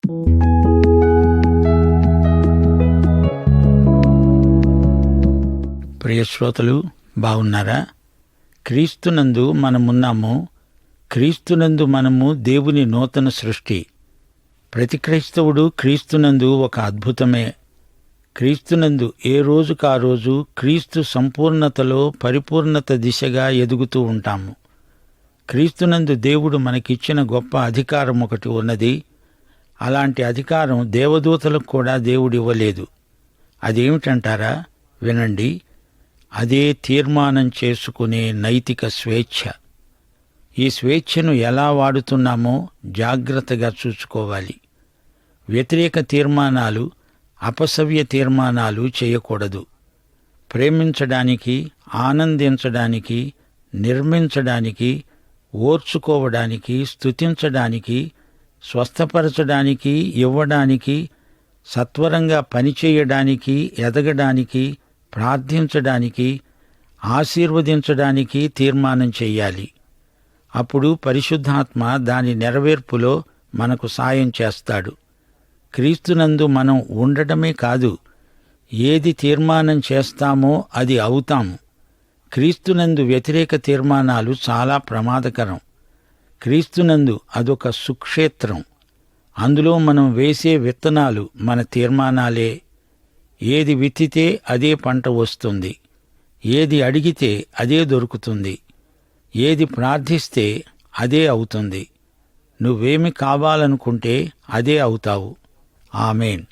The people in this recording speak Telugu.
ప్రియ శ్రోతలు, బాగున్నారా? క్రీస్తునందు మనమున్నాము. క్రీస్తునందు మనము దేవుని నూతన సృష్టి. ప్రతి క్రైస్తవుడు క్రీస్తునందు ఒక అద్భుతమే. క్రీస్తునందు ఏ రోజుకా రోజు క్రీస్తు సంపూర్ణతలో పరిపూర్ణత దిశగా ఎదుగుతూ ఉంటాము. క్రీస్తునందు దేవుడు మనకిచ్చిన గొప్ప అధికారం ఒకటి ఉన్నది. అలాంటి అధికారం దేవదూతలకు కూడా దేవుడివ్వలేదు. అదేమిటంటారా? వినండి. అదే తీర్మానం చేసుకునే నైతిక స్వేచ్ఛ. ఈ స్వేచ్ఛను ఎలా వాడుతున్నామో జాగ్రత్తగా చూసుకోవాలి. వ్యతిరేక తీర్మానాలు, అపసవ్య తీర్మానాలు చేయకూడదు. ప్రేమించడానికి, ఆనందించడానికి, నిర్మించడానికి, ఓర్చుకోవడానికి, స్తుతించడానికి, స్వస్థపరచడానికి, ఇవ్వడానికి, సత్వరంగా పనిచేయడానికి, ఎదగడానికి, ప్రార్థించడానికి, ఆశీర్వదించడానికి తీర్మానం చెయ్యాలి. అప్పుడు పరిశుద్ధాత్మ దాని నెరవేర్పులో మనకు సాయం చేస్తాడు. క్రీస్తునందు మనం ఉండటమే కాదు, ఏది తీర్మానం చేస్తామో అది అవుతాము. క్రీస్తునందు వ్యతిరేక తీర్మానాలు చాలా ప్రమాదకరం. క్రీస్తునందు అదొక సుక్షేత్రం. అందులో మనం వేసే విత్తనాలు మన తీర్మానాలే. ఏది విత్తితే అదే పంట వస్తుంది. ఏది అడిగితే అదే దొరుకుతుంది. ఏది ప్రార్థిస్తే అదే అవుతుంది. నువ్వేమి కావాలనుకుంటే అదే అవుతావు. ఆమేన్.